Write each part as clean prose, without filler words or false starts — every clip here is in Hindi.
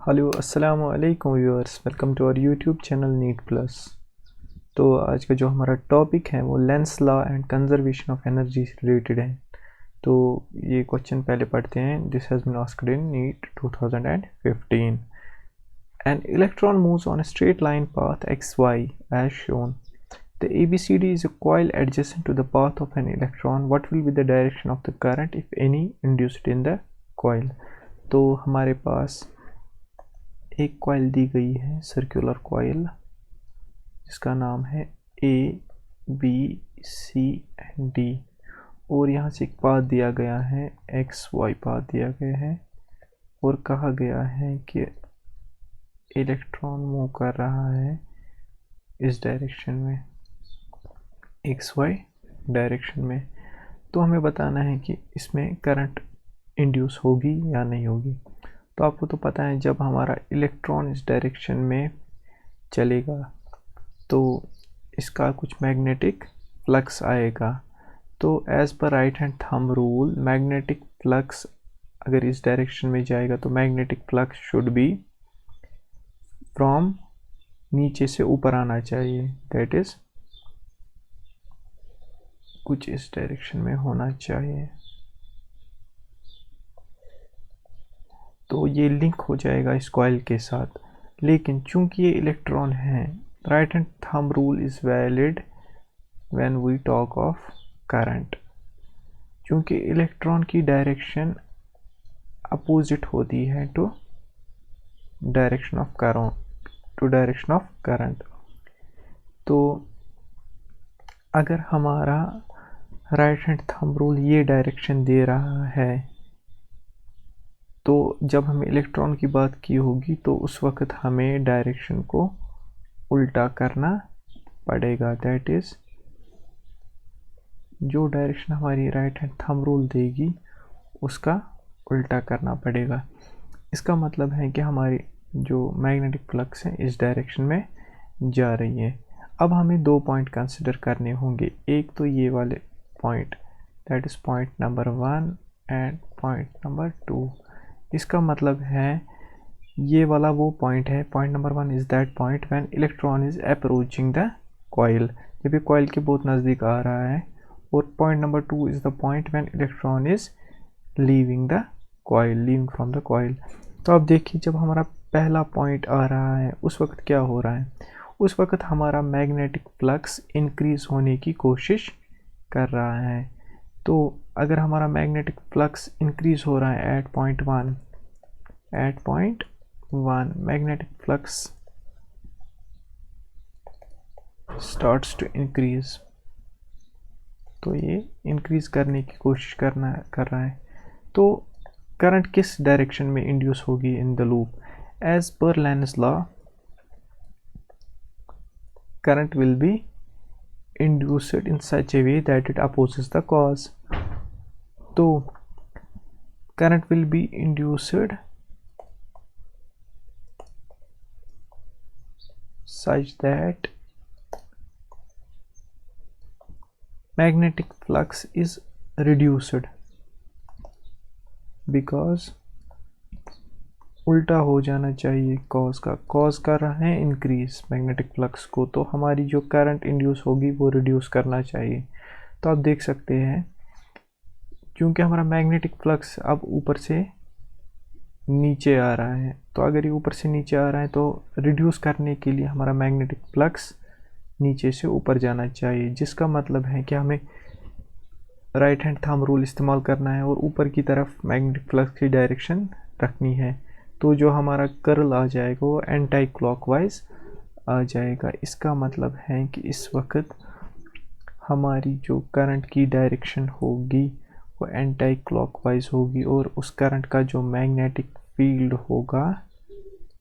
हेलो अस्सलाम वालेकुम viewers, welcome to our YouTube channel NEET plus. तो आज का जो हमारा टॉपिक है वो lens law and conservation of energy से रिलेटेड है। तो ये क्वेश्चन पहले पढ़ते हैं। This has been asked in NEET 2015। An electron moves on a straight line path xy as shown. The ABCD is a coil adjacent to the path of an electron. What will be the direction of the current, if any, induced in the coil? तो हमारे पास एक कॉइल दी गई है, सर्कुलर कॉइल, जिसका नाम है ABCD, और यहाँ से एक पाथ दिया गया है, XY पाथ दिया गया है, और कहा गया है कि इलेक्ट्रॉन मूव कर रहा है इस डायरेक्शन में, XY डायरेक्शन में। तो हमें बताना है कि इसमें करंट इंड्यूस होगी या नहीं होगी। तो आपको तो पता है, जब हमारा इलेक्ट्रॉन इस डायरेक्शन में चलेगा तो इसका कुछ मैग्नेटिक फ्लक्स आएगा। तो as per right hand thumb rule, magnetic flux अगर इस डायरेक्शन में जाएगा तो magnetic flux should be from नीचे से ऊपर आना चाहिए, दैट इज़ कुछ इस डायरेक्शन में होना चाहिए। तो ये लिंक हो जाएगा इस कॉइल के साथ। लेकिन चूंकि ये इलेक्ट्रॉन है, right hand thumb rule is valid when we talk of current. चूंकि इलेक्ट्रॉन की डायरेक्शन अपोजिट होती है टू डायरेक्शन ऑफ करंट, तो अगर हमारा राइट हैंड थंब रूल ये डायरेक्शन दे रहा है, तो जब हमें इलेक्ट्रॉन की बात की होगी तो उस वक्त हमें डायरेक्शन को उल्टा करना पड़ेगा। दैट इज़, जो डायरेक्शन हमारी राइट हैंड थंब रूल देगी उसका उल्टा करना पड़ेगा। इसका मतलब है कि हमारी जो मैग्नेटिक फ्लक्स है इस डायरेक्शन में जा रही है। अब हमें दो पॉइंट कंसिडर करने होंगे। एक तो ये वाले point, that is point number 1 and point number 2। इसका मतलब है ये वाला वो पॉइंट है, point number 1 is that point when electron is approaching the coil, जब ये कॉइल के बहुत नज़दीक आ रहा है। और point number 2 is the point when electron is leaving the coil, leaving from the coil. तो अब देखिए, जब हमारा पहला पॉइंट आ रहा है उस वक्त क्या हो रहा है, उस वक्त हमारा मैग्नेटिक फ्लक्स इंक्रीज होने की कोशिश कर रहा है। तो अगर हमारा मैग्नेटिक फ्लक्स इंक्रीज हो रहा है at point 1 magnetic flux starts to increase, तो ये इंक्रीज करने की कोशिश कर रहा है। तो करंट किस डायरेक्शन में इंड्यूस होगी in the loop? As per Lenz law, current will be induced in such a way that it opposes the cause. तो current will be induced such that magnetic flux is reduced, because उल्टा हो जाना चाहिए कॉज का। कॉज कर रहा है इंक्रीज मैग्नेटिक फ्लक्स को, तो हमारी जो करंट इंड्यूस होगी वो रिड्यूस करना चाहिए। तो आप देख सकते हैं, क्योंकि हमारा मैग्नेटिक फ्लक्स अब ऊपर से नीचे आ रहा है, तो अगर ये ऊपर से नीचे आ रहा है तो रिड्यूस करने के लिए हमारा मैग्नेटिक फ्लक्स नीचे से ऊपर जाना चाहिए, जिसका मतलब है कि हमें राइट हैंड थंब रूल इस्तेमाल करना है और ऊपर की तरफ मैग्नेटिक फ्लक्स की डायरेक्शन रखनी है। तो जो हमारा कर्ल आ जाएगा वो एंटी क्लॉकवाइज आ जाएगा। इसका मतलब है कि इस वक्त हमारी जो करंट की डायरेक्शन होगी वो एंटी क्लॉकवाइज होगी, और उस करंट का जो मैग्नेटिक फील्ड होगा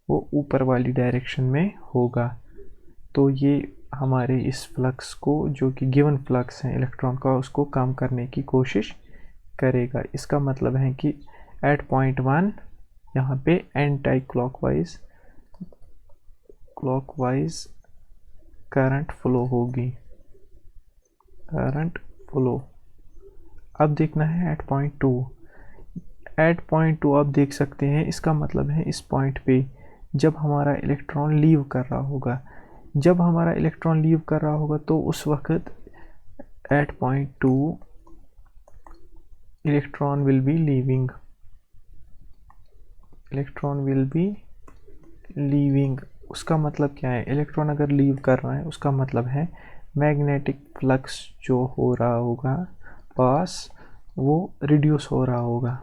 वो ऊपर वाली डायरेक्शन में होगा। तो ये हमारे इस फ्लक्स को, जो कि गिवन फ्लक्स है इलेक्ट्रॉन का, उसको कम करने की कोशिश करेगा। इसका मतलब है कि एट पॉइंट 1 यहाँ पे एंटी क्लॉकवाइज करंट फ्लो होगी, करंट फ्लो। अब देखना है एट पॉइंट 2, एट पॉइंट 2 आप देख सकते हैं, इसका मतलब है इस पॉइंट पे जब हमारा इलेक्ट्रॉन लीव कर रहा होगा, जब हमारा इलेक्ट्रॉन लीव कर रहा होगा तो उस वक्त at point 2 electron will be leaving, electron will be leaving. उसका मतलब क्या है, इलेक्ट्रॉन अगर लीव कर रहा है उसका मतलब है मैग्नेटिक फ्लक्स जो हो रहा होगा पास वो रिड्यूस हो रहा होगा,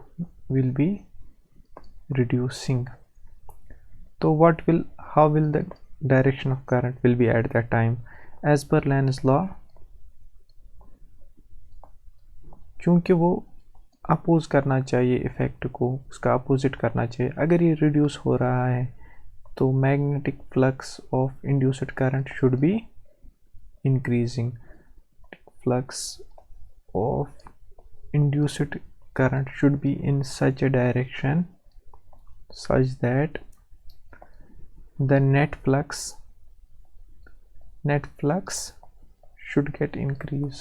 विल बी रिड्यूसिंग। तो how will the direction of current will be at that time as per Lenz law, क्योंकि वो अपोज करना चाहिए इफेक्ट को, उसका अपोजिट करना चाहिए। अगर ये रिड्यूस हो रहा है तो magnetic flux of induced current should be increasing, flux of induced current should be in such a direction such that the net flux should get increase।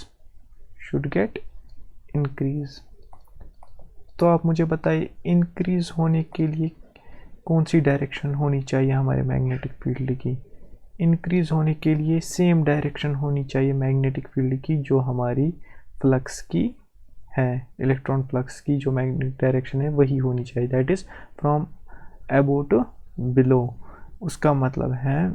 तो आप मुझे बताइए इंक्रीज होने के लिए कौन सी डायरेक्शन होनी चाहिए हमारे मैग्नेटिक फील्ड की। इंक्रीज होने के लिए सेम डायरेक्शन होनी चाहिए मैग्नेटिक फील्ड की जो हमारी फ्लक्स की है, इलेक्ट्रॉन फ्लक्स की जो मैग्नेटिक डायरेक्शन है वही होनी चाहिए, that is from above to below. उसका मतलब है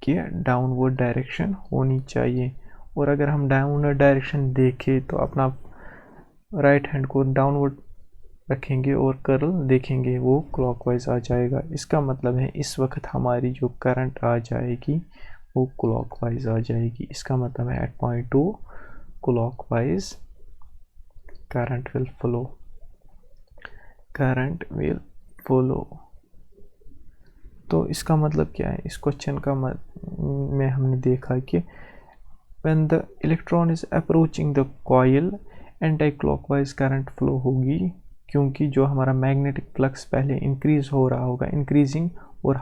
कि डाउनवर्ड डायरेक्शन होनी चाहिए। और अगर हम डाउनवर्ड डायरेक्शन देखें तो अपना राइट हैंड को डाउनवर्ड रखेंगे और कर्ल देखेंगे वो क्लॉकवाइज आ जाएगा। इसका मतलब है इस वक्त हमारी जो करंट आ जाएगी वो क्लॉकवाइज आ जाएगी। इसका मतलब है at point 2 clockwise current will follow। तो इसका मतलब क्या है, इस क्वेश्चन का में हमने देखा कि when the electron is approaching the coil anti clockwise current flow होगी, क्योंकि जो हमारा मैग्नेटिक फ्लक्स पहले इंक्रीज हो रहा होगा, इंक्रीजिंग, और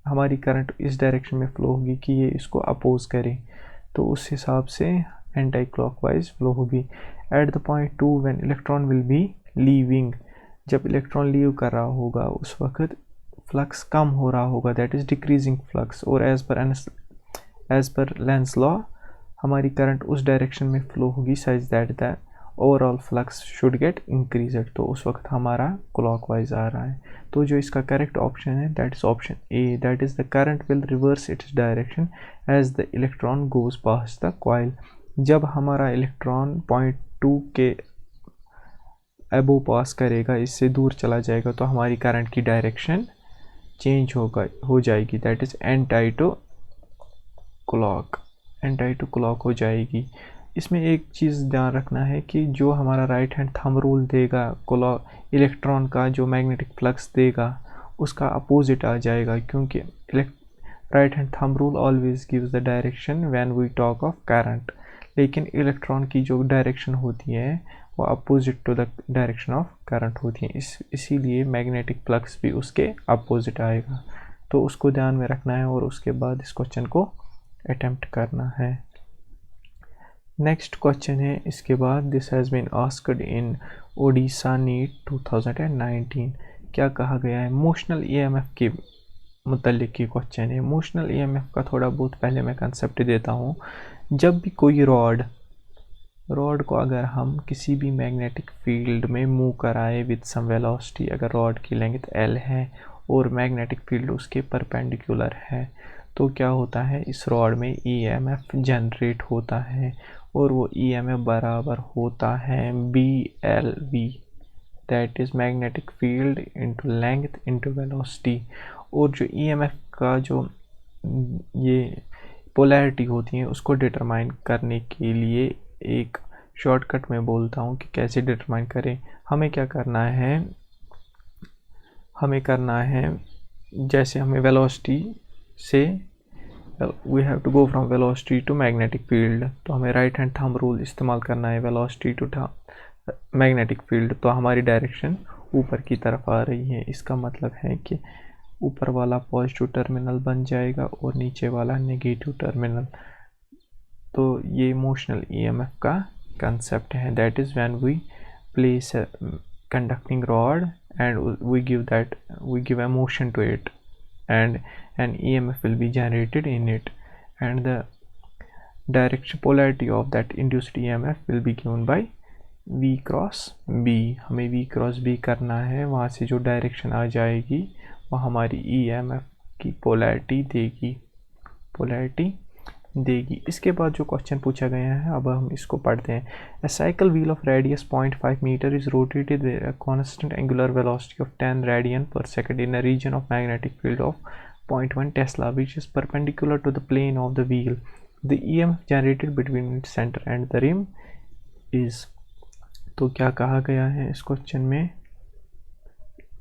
हमारी करंट इस डायरेक्शन में फ्लो होगी कि ये इसको अपोज करे, तो उस हिसाब से एंटी क्लॉकवाइज फ्लो होगी। At the point 2 when electron will be leaving, जब इलेक्ट्रॉन लीव कर रहा होगा उस वक्त फ्लक्स कम हो रहा होगा, दैट इज़ डिक्रीजिंग फ्लक्स। और एज पर लेंस लॉ हमारी करंट उस डायरेक्शन में फ्लो होगी such that the overall flux should get increased, तो उस वक्त हमारा क्लॉकवाइज आ रहा है। तो जो इसका करेक्ट ऑप्शन है that is option A, that is the current will reverse its direction as the electron goes past the coil. जब हमारा इलेक्ट्रॉन पॉइंट 2 के अबो पास करेगा, इससे दूर चला जाएगा, तो हमारी करंट की डायरेक्शन चेंज हो जाएगी, that is anti to clock हो जाएगी। इसमें एक चीज़ ध्यान रखना है कि जो हमारा राइट हैंड थंब रूल देगा इलेक्ट्रॉन का जो मैग्नेटिक फ्लक्स देगा उसका अपोजिट आ जाएगा, क्योंकि right hand thumb rule always gives the direction when we talk of current, लेकिन इलेक्ट्रॉन की जो डायरेक्शन होती है वो opposite to the direction of current होती है, इसीलिए मैग्नेटिक फ्लक्स भी उसके अपोजिट आएगा। तो उसको ध्यान में रखना है और उसके बाद इस क्वेश्चन को अटेम्प्ट करना है। नेक्स्ट क्वेश्चन है इसके बाद, this has been asked in Odisha NEET 2019। क्या कहा गया है, मोशनल ईएमएफ के मुतल्लिक की क्वेश्चन है। मोशनल ईएमएफ का थोड़ा बहुत पहले मैं कंसेप्ट देता हूँ। जब भी कोई रॉड को अगर हम किसी भी मैग्नेटिक फील्ड में मूव कराए विद सम वेलोसिटी, अगर रॉड की लेंथ L है और मैग्नेटिक फील्ड उसके परपेंडिकुलर है, तो क्या होता है, इस रॉड में ईएमएफ जनरेट होता है और वो ईएमएफ बराबर होता है BLV, that is magnetic field into length into velocity. और जो ईएमएफ का जो ये पोलैरिटी होती है उसको डिटरमाइन करने के लिए एक शॉर्टकट में बोलता हूँ कि कैसे डिटरमाइन करें। हमें क्या करना है, जैसे हमें वेलोसिटी से we have to go from velocity to magnetic field, तो हमें राइट हैंड थंब रूल इस्तेमाल करना है वेलोसिटी टू मैग्नेटिक फील्ड, तो हमारी डायरेक्शन ऊपर की तरफ आ रही है। इसका मतलब है कि ऊपर वाला पॉजिटिव टर्मिनल बन जाएगा और नीचे वाला नेगेटिव टर्मिनल। तो ये मोशनल ईएमएफ का कंसेप्ट है, that is when we place conducting rod, and we give a motion to it, and an EMF will be generated in it, and the direction polarity of that induced EMF will be given by V cross B। हमें V क्रॉस B करना है, वहाँ से जो डायरेक्शन आ जाएगी वो हमारी EMF की पोलैरिटी देगी। इसके बाद जो क्वेश्चन पूछा गया है, अब हम इसको पढ़ते हैं। A cycle wheel of radius 0.5 meter is rotated with a constant angular velocity of 10 radian per second in a region of magnetic field of 0.1 Tesla, which is perpendicular to the plane of the wheel. The EMF generated between its center and the rim is। तो क्या कहा गया है इस क्वेश्चन में?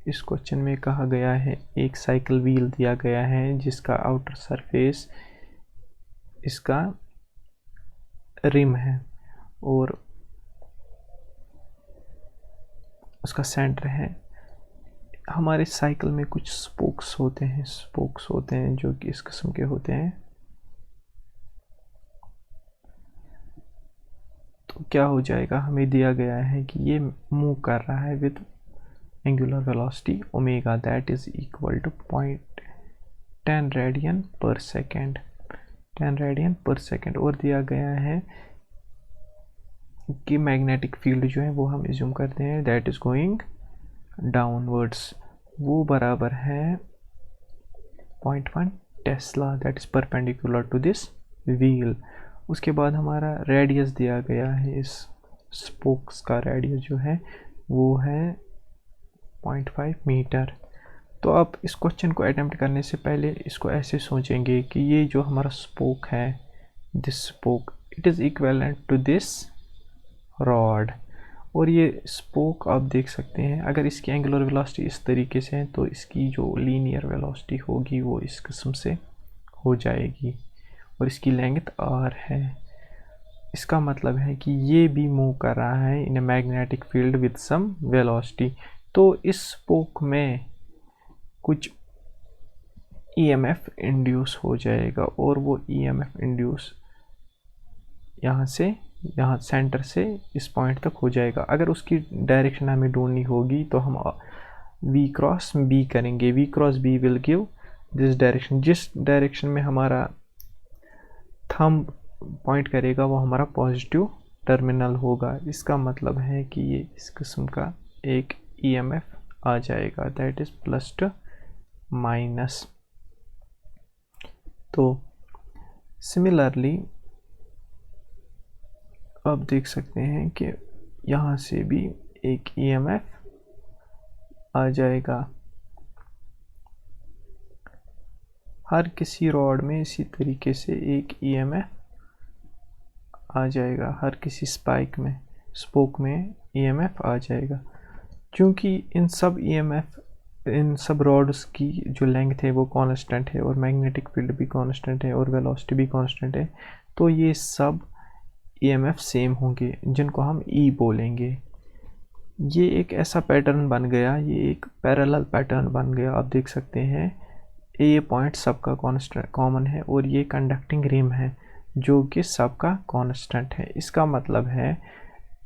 इस क्वेश्चन में कहा गया है एक साइकिल व्हील दिया गया है जिसका आउटर सरफेस इसका रिम है और उसका सेंटर है। हमारे साइकिल में कुछ स्पोक्स होते हैं जो कि इस किस्म के होते हैं। तो क्या हो जाएगा, हमें दिया गया है कि ये मूव कर रहा है with angular velocity omega, that is equal to 10 radian per second, 10 radian per second. और दिया गया है कि मैग्नेटिक फील्ड जो है वो हम एज्यूम करते हैं दैट इज गोइंग डाउनवर्ड्स, वो बराबर है 0.1 tesla, that is perpendicular to this wheel. उसके बाद हमारा रेडियस दिया गया है, इस स्पोक्स का रेडियस जो है वो है 0.5 मीटर। तो अब इस क्वेश्चन को अटेम्प्ट करने से पहले इसको ऐसे सोचेंगे कि ये जो हमारा स्पोक है, this spoke it is equivalent to this rod, और ये स्पोक आप देख सकते हैं अगर इसकी एंगुलर वेलोसिटी इस तरीके से है तो इसकी जो लीनियर वेलोसिटी होगी वो इस किस्म से हो जाएगी, और इसकी लेंथ r है। इसका मतलब है कि ये भी मूव कर रहा है in a magnetic field with some velocity. तो इस स्पोक में कुछ EMF इंड्यूस हो जाएगा, और वो EMF इंड्यूस यहाँ सेंटर से इस पॉइंट तक हो जाएगा। अगर उसकी डायरेक्शन हमें ढूंढनी होगी तो हम V क्रॉस B करेंगे। V cross B will give this direction, जिस डायरेक्शन में हमारा थंब पॉइंट करेगा वो हमारा पॉजिटिव टर्मिनल होगा। इसका मतलब है कि ये इस किस्म का एक EMF आ जाएगा, that is plus two minus. तो सिमिलरली अब देख सकते हैं कि यहाँ से भी एक EMF आ जाएगा। हर किसी रॉड में इसी तरीके से एक EMF आ जाएगा, हर किसी स्पोक में EMF आ जाएगा। क्योंकि इन सब रॉड्स की जो लेंथ है वो कांस्टेंट है, और मैग्नेटिक फील्ड भी कांस्टेंट है, और वेलोसिटी भी कांस्टेंट है, तो ये सब EMF सेम होंगे जिनको हम E बोलेंगे। ये एक ऐसा पैटर्न बन गया, ये एक पैरेलल पैटर्न बन गया। आप देख सकते हैं ये पॉइंट सबका कॉमन है, और ये कंडक्टिंग रिम है जो कि सबका कांस्टेंट है। इसका मतलब है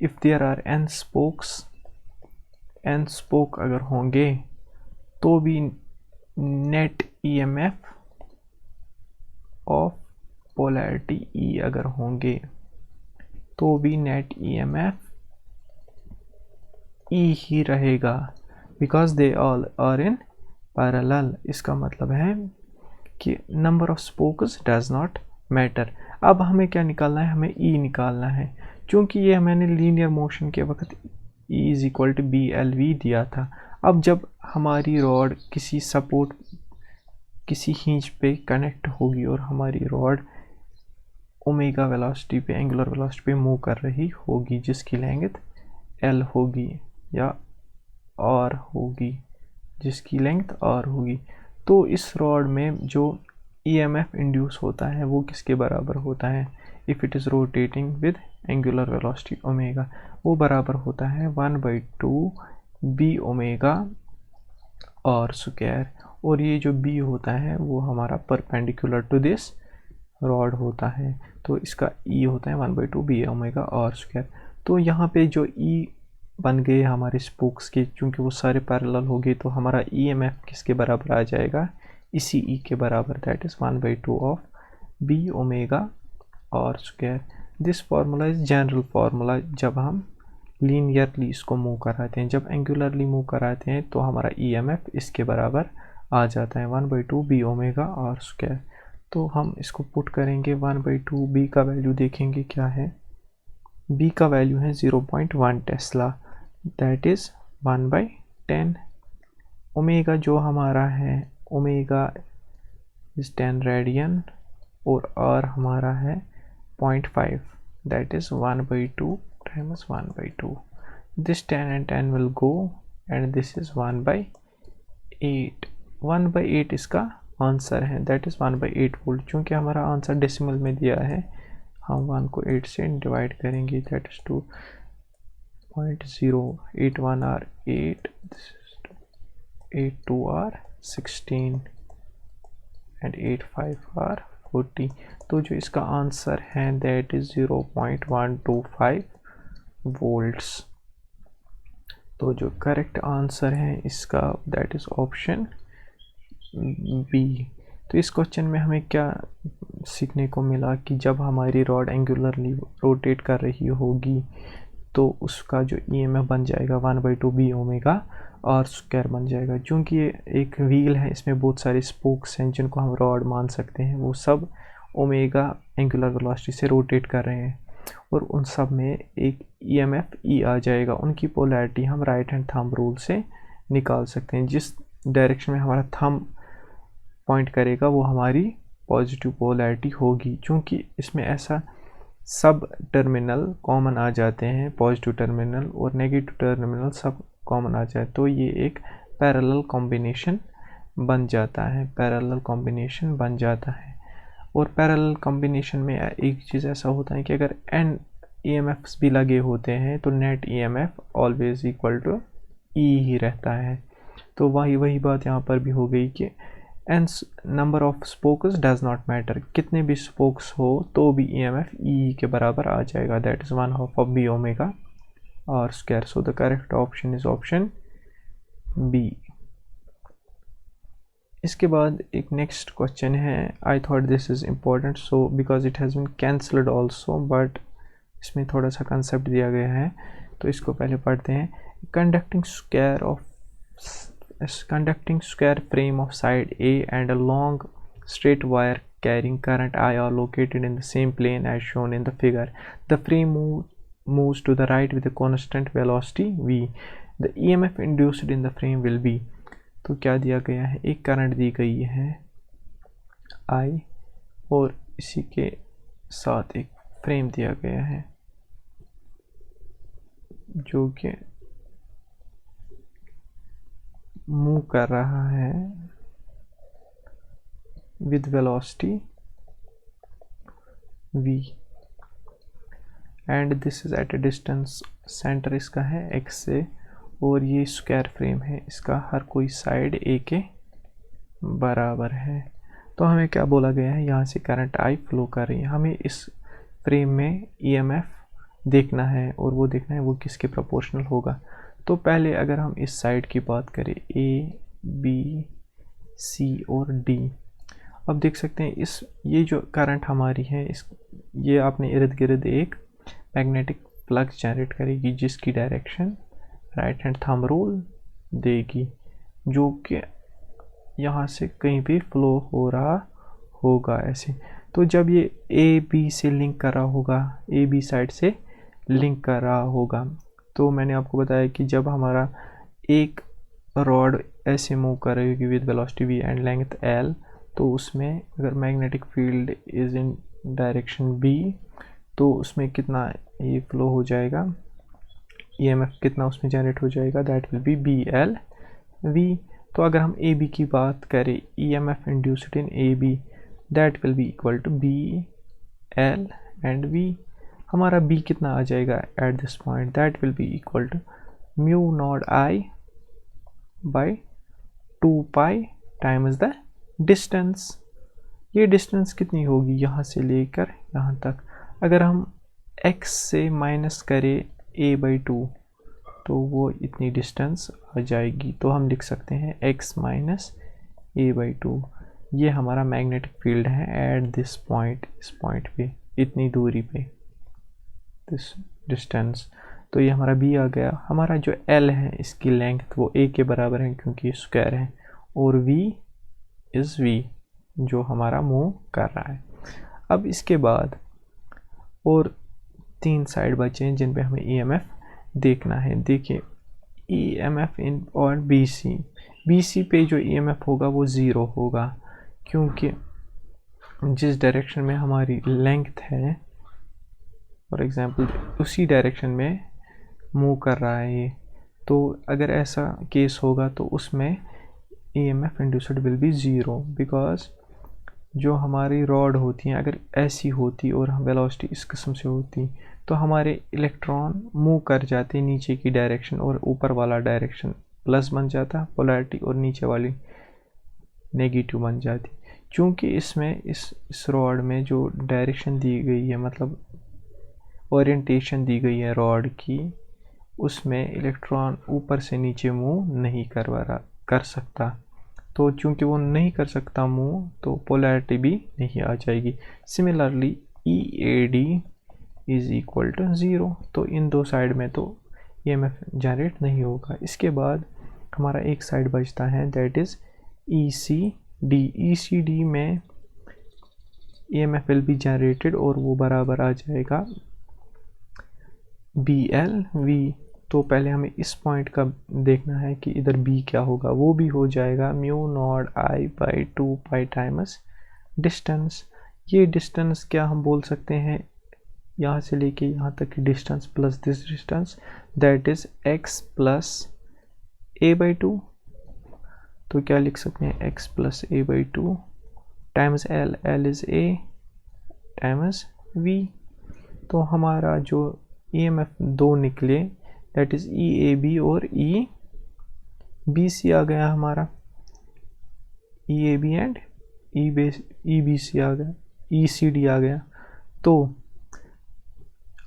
if there are n spoke अगर होंगे तो भी net EMF of polarity E अगर होंगे तो भी नेट EMF E ही रहेगा, because they all are in parallel. इसका मतलब है कि number of spokes does not matter. अब हमें क्या निकालना है, हमें E निकालना है। क्योंकि ये मैंने लीनियर मोशन के वक्त E is equal to BLV दिया था। अब जब हमारी रॉड किसी सपोर्ट, किसी हिंज पे कनेक्ट होगी और हमारी रॉड ओमेगा वेलोसिटी पे, एंगुलर वेलोसिटी पे मूव कर रही होगी, जिसकी लेंथ L होगी या R होगी, जिसकी लेंथ R होगी, तो इस रॉड में जो EMF इंड्यूस होता है वो किसके बराबर होता है? If it is rotating with angular velocity omega, वो बराबर होता है 1/2 B ओमेगा R स्क्वायर। और ये जो B होता है वो हमारा परपेंडिकुलर टू दिस रॉड होता है, तो इसका E होता है 1/2 B ओमेगा R स्क्वायर। तो यहाँ पे जो E बन गए हमारे स्पोक्स के, चूँकि वो सारे पैरेलल हो गए, तो हमारा EMF किसके बराबर आ जाएगा, इसी E के बराबर, that is 1/2 of B omega R square. This formula is general formula जब हम लीनियरली इसको मूव कराते हैं। जब एंगुलरली मूव कराते हैं तो हमारा EMF इसके बराबर आ जाता है 1/2 B ओमेगा R स्क्वायर। तो हम इसको पुट करेंगे 1/2, B का वैल्यू देखेंगे क्या है, B का वैल्यू है 0.1 टेस्ला, दैट इज़ 1/10। ओमेगा जो हमारा है, ओमेगा इज़ 10 रेडियन और R हमारा है 0.5, that is 1/2 times 1/2। This 10 and 10 will go and this is 1/8। 1/8 इसका आंसर है, दैट इज़ 1/8 वोल्ट। चूँकि हमारा आंसर डेसिमल में दिया है, हम 1 को 8 से डिवाइड करेंगे, that is 2.081 are 8, 82 are 16 and 85 are 40। तो जो इसका आंसर है दैट इज़ 0.125 वोल्ट्स। तो जो करेक्ट आंसर है इसका दैट इज़ ऑप्शन बी। तो इस क्वेश्चन में हमें क्या सीखने को मिला कि जब हमारी रॉड एंगुलरली रोटेट कर रही होगी तो उसका जो EMF बन जाएगा 1/2 B ओमेगा R स्क्वायर बन जाएगा। क्योंकि ये एक व्हील है, इसमें बहुत सारे स्पोक्स हैं जिनको हम रॉड मान सकते हैं, वो सब ओमेगा एंगुलर वेलोसिटी से रोटेट कर रहे हैं और उन सब में एक EMF E आ जाएगा। उनकी पोलैरिटी हम राइट हैंड थंब रूल से निकाल सकते हैं। जिस डायरेक्शन में हमारा थंब पॉइंट करेगा वो हमारी पॉजिटिव पोलैरिटी होगी। क्योंकि इसमें ऐसा सब टर्मिनल कॉमन आ जाते हैं, पॉजिटिव टर्मिनल और नेगेटिव टर्मिनल सब कॉमन आ जाए, तो ये एक पैरेलल कॉम्बिनेशन बन जाता है, पैरेलल कॉम्बिनेशन बन जाता है। और पैरेलल कॉम्बिनेशन में एक चीज़ ऐसा होता है कि अगर n EMFs भी लगे होते हैं तो net EMF always equal to E ही रहता है। तो वही बात यहाँ पर भी हो गई कि n number of spokes does not matter, कितने भी स्पोक्स हो तो भी EMF E के बराबर आ जाएगा, that is 1/2 of B omega R square. So the correct option is option B. इसके बाद एक नेक्स्ट क्वेश्चन है, I thought this is important so because it has been cancelled also, but इसमें थोड़ा सा कंसेप्ट दिया गया है तो इसको पहले पढ़ते हैं। Conducting square frame of side A and a long straight wire carrying current I are located in the same plane as shown in the figure. The frame moves to the right with a constant velocity v. The EMF induced in the frame will be। तो क्या दिया गया है, एक करंट दी गई है I और इसी के साथ एक फ्रेम दिया गया है जो कि मूव कर रहा है with velocity v and this is at a distance, centre इसका है x से और ये स्क्वायर फ्रेम है, इसका हर कोई साइड A के बराबर है। तो हमें क्या बोला गया है, यहाँ से करंट I फ्लो कर रही है, हमें इस फ्रेम में EMF देखना है और वो देखना है वो किसके प्रोपोर्शनल होगा। तो पहले अगर हम इस साइड की बात करें A, B, C और D, अब देख सकते हैं ये जो करंट हमारी है ये अपने इर्द गिर्द एक मैग्नेटिक फ्लक्स जनरेट करेगी जिसकी direction right hand thumb rule देगी, जो कि यहाँ से कहीं भी फ्लो हो रहा होगा ऐसे। तो जब ये A B से लिंक कर रहा होगा, A B साइड से लिंक कर रहा होगा, तो मैंने आपको बताया कि जब हमारा एक रॉड ऐसे मूव कर रही होगी with velocity v and length l, तो उसमें अगर magnetic field is in direction b तो उसमें कितना ये फ्लो हो जाएगा, EMF कितना उसमें जनरेट हो जाएगा, दैट विल बी BLV। तो अगर हम AB की बात करें, EMF induced in AB that will be equal to BL and V। हमारा B कितना आ जाएगा at this point, that will be equal to mu naught I by 2 pi times the distance. ये डिस्टेंस कितनी होगी यहाँ से लेकर यहाँ तक, अगर हम x से माइनस करें a/2 तो वो इतनी डिस्टेंस आ जाएगी। तो हम लिख सकते हैं x माइनस a/2, ये हमारा मैग्नेटिक फील्ड है एट दिस पॉइंट, इस पॉइंट पे, इतनी दूरी पे, दिस डिस्टेंस। तो ये हमारा b आ गया। हमारा जो l है इसकी लेंथ वो a के बराबर है क्योंकि स्क्वायर है, और v इज़ v जो हमारा मूव कर रहा है। अब इसके बाद और 3 साइड बचे हैं जिन पे हमें EMF देखना है। देखिए EMF इन और BC पे जो EMF होगा वो 0 होगा, क्योंकि जिस डायरेक्शन में हमारी लेंथ है फॉर एग्जांपल उसी डायरेक्शन में मूव कर रहा है ये। तो अगर ऐसा केस होगा तो उसमें EMF induced will be 0, because जो हमारी रॉड होती हैं अगर ऐसी होती और वेलोसिटी इस किस्म से होती तो हमारे इलेक्ट्रॉन मूव कर जाते नीचे की डायरेक्शन, और ऊपर वाला डायरेक्शन प्लस बन जाता पोलैरिटी और नीचे वाली नेगेटिव बन जाती। क्योंकि इसमें इस रॉड में जो डायरेक्शन दी गई है, मतलब ओरिएंटेशन दी गई है रॉड की, उसमें इलेक्ट्रॉन ऊपर से नीचे मूव नहीं कर सकता। तो चूंकि वो नहीं कर सकता मूव, तो पोलैरिटी भी नहीं आ जाएगी। Similarly EAD is equal to 0, तो इन दो साइड में तो EMF जनरेट नहीं होगा। इसके बाद हमारा एक साइड बचता है, दैट इज ECD में EMF विल बी जनरेटेड और वो बराबर आ जाएगा BLV। तो पहले हमें इस पॉइंट का देखना है कि इधर B क्या होगा, वो भी हो जाएगा म्यू नॉट I/2 पाई टाइम्स डिस्टेंस। ये डिस्टेंस क्या हम बोल सकते हैं, यहाँ से लेके यहाँ तक की distance plus this distance, that is x plus a/2। तो क्या लिख सकते हैं, x plus a/2 times L is a times v। तो हमारा जो EMF दो निकले, दैट इज EAB और EBC आ गया हमारा, EAB एंड EBC आ गया, ECD आ गया। तो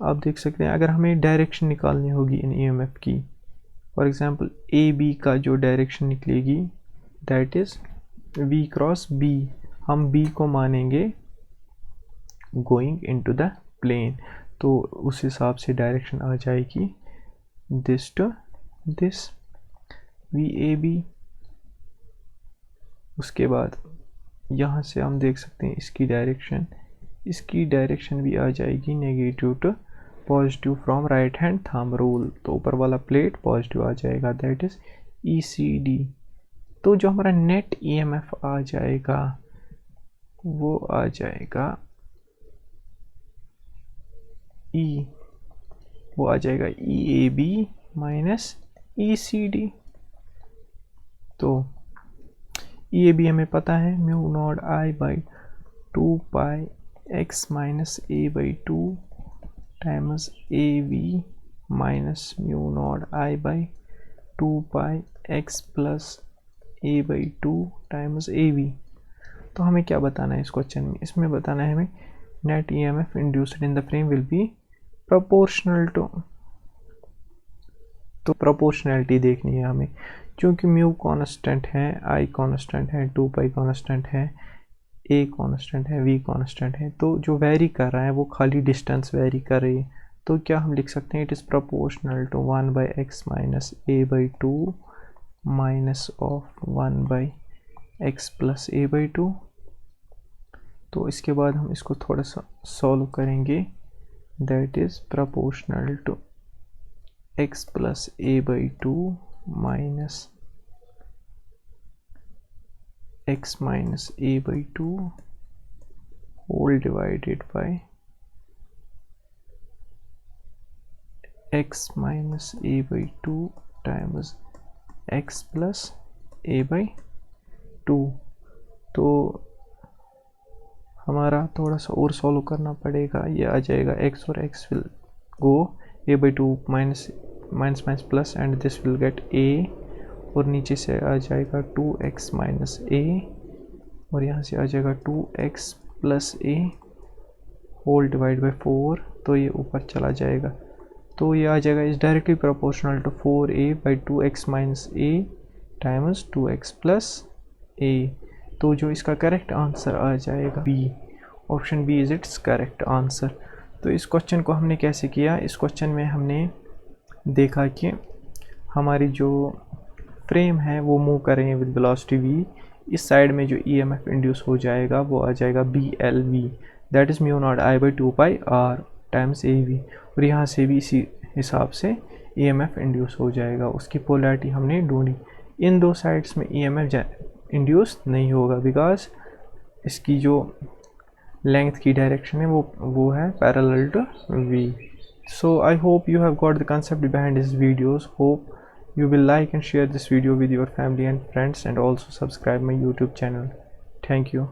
आप देख सकते हैं अगर हमें डायरेक्शन निकालनी होगी इन EMF की, फॉर एग्जांपल AB का जो डायरेक्शन निकलेगी that is V cross B, हम B को मानेंगे गोइंग इनटू द प्लेन, तो उस हिसाब से डायरेक्शन आ जाएगी दिस टू दिस VAB। उसके बाद यहाँ से हम देख सकते हैं इसकी डायरेक्शन भी आ जाएगी negative to positive from right hand thumb rule, तो ऊपर वाला प्लेट पॉजिटिव आ जाएगा, दैट इज ECD। तो जो हमारा नेट EMF आ जाएगा वो आ जाएगा वो आ जाएगा EAB माइनस ECD। तो EAB हमें पता है म्यू नॉट I/2 पाई x minus a/2 times AV minus mu naught I/2 पाई x plus a/2 times AV। तो हमें क्या बताना है इस क्वेश्चन में, इसमें बताना है हमें net EMF induced in the frame will be proportional to, तो प्रोपोर्शनैलिटी देखनी है हमें, क्योंकि म्यू कांस्टेंट है, I कांस्टेंट है, 2 पाई कांस्टेंट है, A कांस्टेंट है, V कांस्टेंट है। तो जो वेरी कर रहा है वो खाली डिस्टेंस वेरी कर रही है। तो क्या हम लिख सकते हैं, it is proportional to 1/x minus a/2 minus of 1/x plus a/2। तो इसके बाद हम इसको थोड़ा सा सॉल्व करेंगे, that is proportional to x plus a/2 minus x minus a/2 whole divided by x minus a/2 times x plus a/2। तो हमारा थोड़ा सा और सॉल्व करना पड़ेगा, ये आ जाएगा x और x will go a/2 minus minus plus and this will get a, और नीचे से आ जाएगा 2x माइनस a, और यहाँ से आ जाएगा 2x plus a whole divide by 4, तो ये ऊपर चला जाएगा। तो ये आ जाएगा is directly proportional to 4a by 2x minus a times 2x plus a। तो जो इसका करेक्ट आंसर आ जाएगा B, option B is its correct answer. तो इस क्वेश्चन को हमने कैसे किया, इस क्वेश्चन में हमने देखा कि हमारी जो फ्रेम है वो मूव कर रही है विद वेलोसिटी v, इस साइड में जो EMF इंड्यूस हो जाएगा वो आ जाएगा BLV, that is mu naught I by 2 pi r times AV, और यहाँ से भी इसी हिसाब से EMF इंड्यूस हो जाएगा। उसकी पोलैरिटी हमने ढूंढी, इन दो साइड्स में EMF इंड्यूस नहीं होगा बिकॉज इसकी जो लेंथ की डायरेक्शन है वो है parallel to v। So I hope you have got the concept behind these videos. Hope you will like and share this video with your family and friends, and also subscribe my YouTube channel. Thank you.